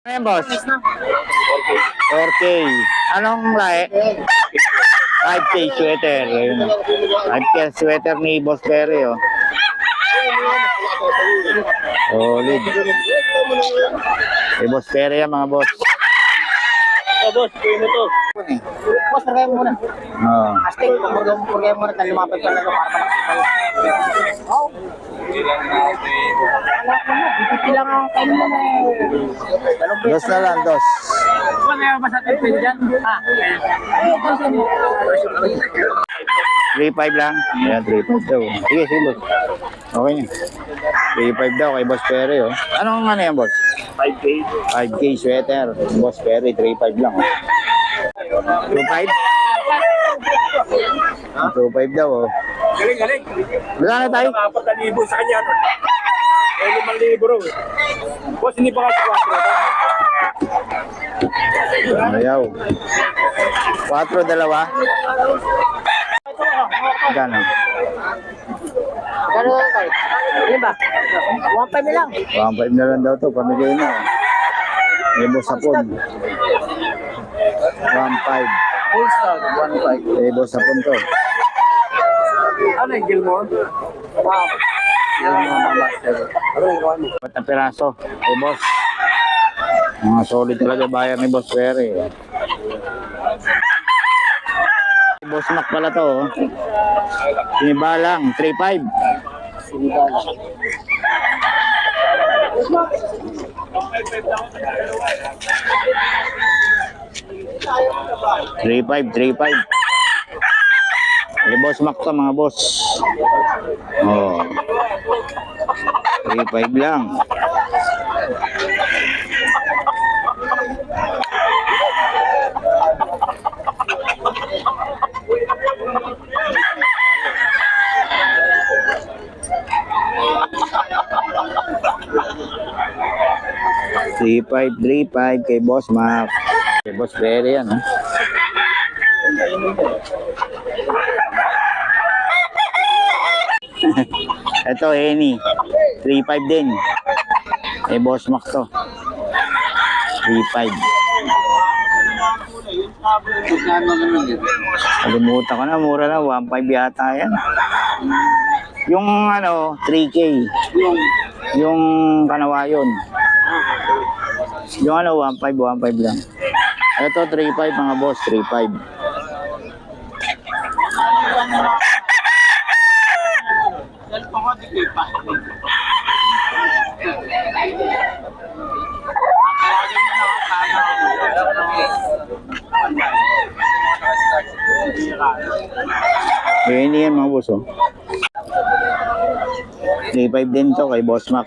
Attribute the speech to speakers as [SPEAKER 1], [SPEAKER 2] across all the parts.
[SPEAKER 1] Ano yan, boss? 4K. Anong lahi? 5K sweater. Ayun. 5K sweater ni Boss Perry, oh. Solid. Eh, Boss Perry yan, mga boss.
[SPEAKER 2] Boss, kuya mo to. Boss, pagkaya mo muna.
[SPEAKER 1] Oo.
[SPEAKER 2] Astig, pagkaya mo muna tayo lumapit ka lang para malakas. Oo. Dito lang ang kain mo na.
[SPEAKER 1] Dos na lang, dos.
[SPEAKER 2] Ano yung masakit pwede dyan?
[SPEAKER 1] 3.5 lang. Ayan, 3.5 daw. Sige, sige, boss. Okay niya. 3.5 daw kay Boss Perry, oh. Anong ano yan, boss?
[SPEAKER 2] 5K.
[SPEAKER 1] 5K sweater. Boss Perry, 3.5 lang, oh. 2.5? 2.5 daw, oh.
[SPEAKER 2] Galing, galing.
[SPEAKER 1] Wala na tayo?
[SPEAKER 2] 4,000 sa kanya. Eh, 5,000 raw. Boss, hindi pa kasi 4.
[SPEAKER 1] Ayaw. 4, dalawa. Gano'n?
[SPEAKER 2] Gano'n tayo? Ano ba? 1,500 lang.
[SPEAKER 1] 1.5 na lang daw to. Pamigay na. May boss hapon. 1.5.
[SPEAKER 2] Full stock, 1,500.
[SPEAKER 1] May boss hapon to.
[SPEAKER 2] Ano yung Gilmore? Wow. Yung mga master. Ano yung gawa mo?
[SPEAKER 1] 4 na piraso. May boss. Mga solid talaga bayan ni Boss Perry. Boss Mac pala to, oh. Sinibalang, 3.5.
[SPEAKER 2] Sinibalang.
[SPEAKER 1] 3.5. May Boss Mac to, mga boss. Oh. 3.5 lang. $3.5 kay Boss Mac. Kay Boss Perry yan, ha? Ito, Henny. 3.5 din. Kay Boss Mac to. 3.5. Kalimutan ko na, mura na. 1.5 yata yan. Yung ano, 3K. Yung kanawayon. Yung ano, 1.5 lang. Ito, 3.5 mga boss, 3.5. Yan yan mga boss, oh. 3.5 din to kay Boss Mac.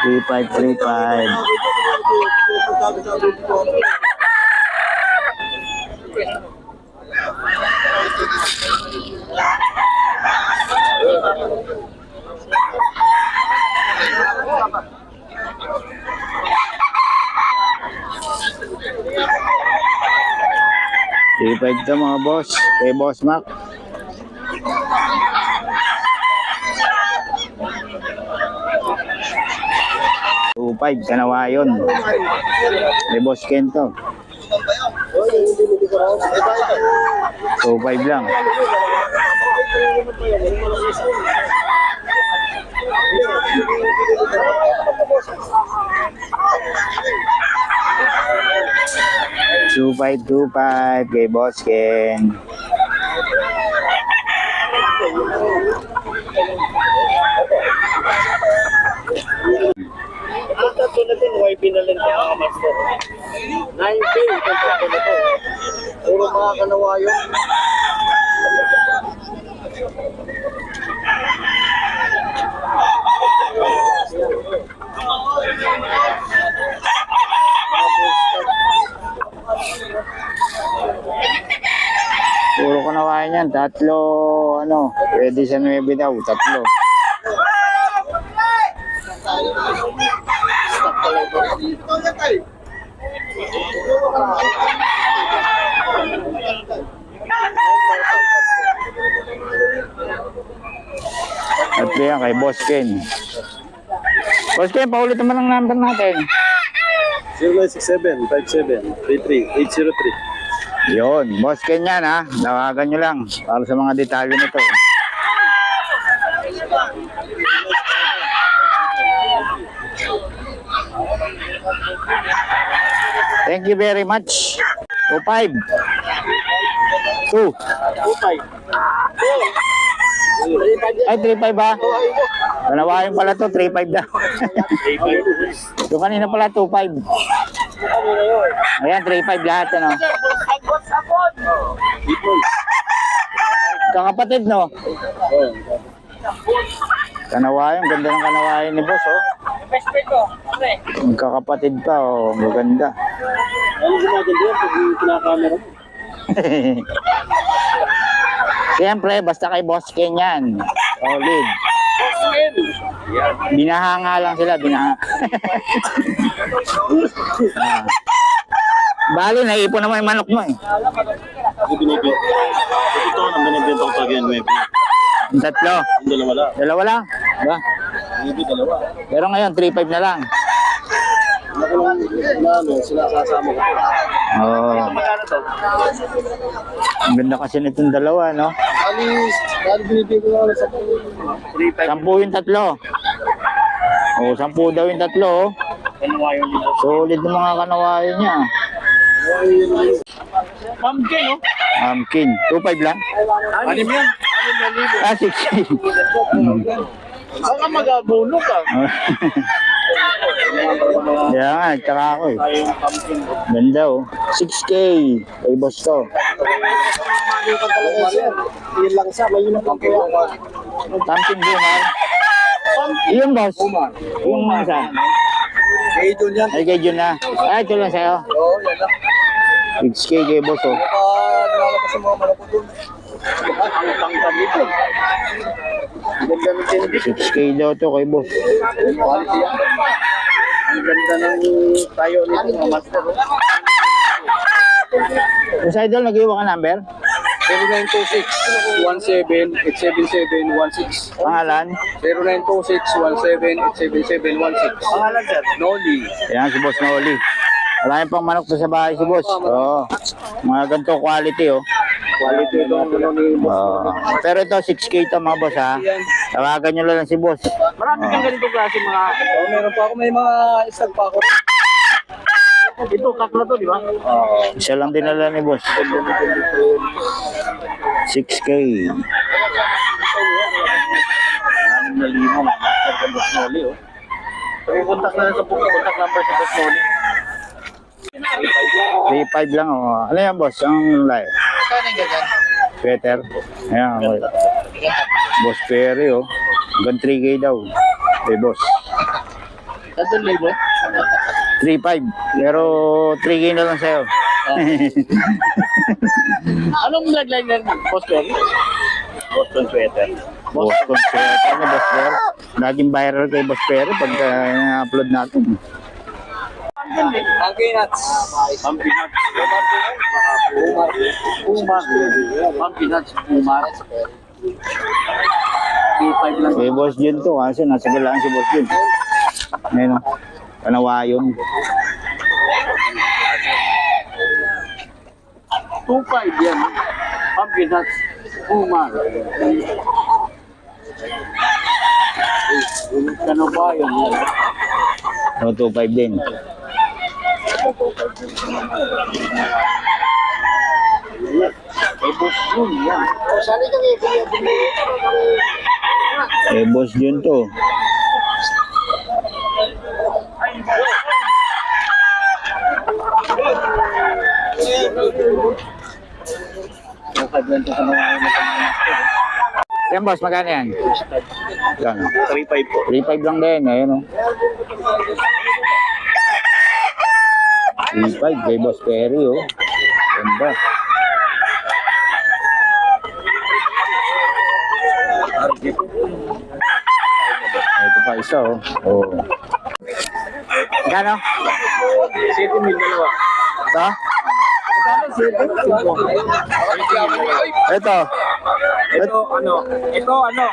[SPEAKER 1] $3.5. $3.5 to mga boss, kay Boss Mac. $2.5 kanawayon. May Boss Ken to. 2.5 lang. $2.5 kay Boss Ken.
[SPEAKER 2] Ang tatlo natin, YB na lang sa mga master. 9K, ang tatlo na to. Puro mga kanawayon.
[SPEAKER 1] Puro kanawayan yan. Tatlo, ano, pwede sa 9 daw. Tatlo. Yan, kay Boss Ken. Boss Ken, paulit naman ang number natin.
[SPEAKER 2] 0967-57-33-803.
[SPEAKER 1] Yun, Boss Ken yan ha. Tawagan nyo lang para sa mga detalye nito. Thank you very much. 2.5. 2.
[SPEAKER 2] 25.
[SPEAKER 1] Ay, 3.5 ba? Dalawahin pala to, 3.5 daw. Yung kanina pala, 2.5. Ayan, 3.5 lahat, ano? Kakapatid, no? Kanawayan, ganda ng kanawayan ni boss, oh. Kakapatid pa, oh. Maganda.
[SPEAKER 2] Ano gumaganda yan pag kinakamera?
[SPEAKER 1] Siyempre, basta kay Boss Ken yan. Solid. Binaha nga lang sila, binaha. Bali, naipon naman yung manok mo eh.
[SPEAKER 2] Ito binibenta. Ito ang binibenta ko talaga yung web.
[SPEAKER 1] Yung tatlo.
[SPEAKER 2] Yung dalawa lang.
[SPEAKER 1] Dalawa lang. Ba?
[SPEAKER 2] Hindi dalawa.
[SPEAKER 1] Pero ngayon, 3.5 na lang.
[SPEAKER 2] Ako lang na ano, sila sasama ko.
[SPEAKER 1] Oo.
[SPEAKER 2] Magkano to?
[SPEAKER 1] Ang ganda kasi nitong dalawa, no?
[SPEAKER 2] Bali binibenta ko lang sa 3.5.
[SPEAKER 1] 10 yung tatlo. Oo, 10 daw yung tatlo, oh.
[SPEAKER 2] Kanawayan dito.
[SPEAKER 1] Solid ng mga kanawayan niya.
[SPEAKER 2] Pumpkin, no?
[SPEAKER 1] Amkin. 2.5 lang?
[SPEAKER 2] Anim yan. 6,000.
[SPEAKER 1] Ah, 6.
[SPEAKER 2] Saan ka mag-abuno ka?
[SPEAKER 1] Kaya nga, tsaka ako eh.
[SPEAKER 2] Tayong pumpkin.
[SPEAKER 1] Ganda oh. 6K. Kay boss to.
[SPEAKER 2] Yun lang siya, may yun ang pumpkin.
[SPEAKER 1] Pumpkin Bumar. Iyon boss. Yung isa.
[SPEAKER 2] Eh, doon yan.
[SPEAKER 1] Ay kay Jun na. Ay, ito lang sa'yo.
[SPEAKER 2] Oo, yan lang.
[SPEAKER 1] 6K kay boss oh.
[SPEAKER 2] Nalalapas sa mga malako doon. Ang tangkad nito. Ganda ng tindig.
[SPEAKER 1] 6K daw to kay boss.
[SPEAKER 2] Quality yan. Ang ganda ng tayo nito mga master.
[SPEAKER 1] Yung sa idol, nag-iwan ka number?
[SPEAKER 2] 0926-17-877-16.
[SPEAKER 1] Pangalan?
[SPEAKER 2] 0926-17-877-16. Pangalan sir? Noli.
[SPEAKER 1] Ayan si boss na Oli. Marami pang manok to sa bahay si boss. Oo. Mga ganito quality oh.
[SPEAKER 2] Quality ito ang ano ni boss.
[SPEAKER 1] Oo. Pero ito 6K to mga boss ha.
[SPEAKER 2] Yan.
[SPEAKER 1] Tawagan nyo lang si boss.
[SPEAKER 2] Marami kang ganito klase mga... Oh, meron pa ako, may mga stag pa ako. Ito, kak na to, di ba?
[SPEAKER 1] Isa lang dinala ni boss. 6K.
[SPEAKER 2] 6,000 master ka Boss Noli, oh. Contact na sa book, contact number sa Boss Noli.
[SPEAKER 1] 3.5 lang oh. Ano yan boss? Ang live.
[SPEAKER 2] Saan yung ganyan?
[SPEAKER 1] Sweater. Ayan. Okay. Boss Perry oh. Hanggang 3K daw. Hey boss.
[SPEAKER 2] 3,000?
[SPEAKER 1] 3.5. Pero 3K na lang sa'yo.
[SPEAKER 2] Anong lagline yan, Boss Perry? Boston sweater.
[SPEAKER 1] Boston sweater na Boss Perry. Laging viral kay Boss Perry pagka upload natin.
[SPEAKER 2] Pumpkin nuts. Pumpkin nuts. Pumar. Pumpkin nuts. Pumar. 3,500 lang.
[SPEAKER 1] Kay Boss Jun to kasi nasa galaan si Boss Jun. Ayun o. Kanawayon.
[SPEAKER 2] 2,500 yan. Pumpkin nuts. Pumar. Ano ba yun?
[SPEAKER 1] O 2.5 din.
[SPEAKER 2] Eh, Boss Jun, yan. Saan yung
[SPEAKER 1] Kay Boss Jun to. Yan boss, magkano yan? Yan.
[SPEAKER 2] 3,500 po.
[SPEAKER 1] 3.5 lang din. Ayun o. 3.5 kay Boss Perry oh. Ganda. Ito pa isa oh. Oh. Gano?
[SPEAKER 2] 7,000 dalawa.
[SPEAKER 1] Ito? Ito.
[SPEAKER 2] Ito ano? Ito ano?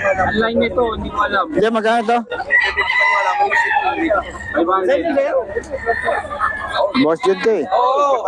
[SPEAKER 2] Ang line nito, hindi ko alam.
[SPEAKER 1] Hindi, magkano to?
[SPEAKER 2] 500.
[SPEAKER 1] Boss Jun to eh.
[SPEAKER 2] Oo.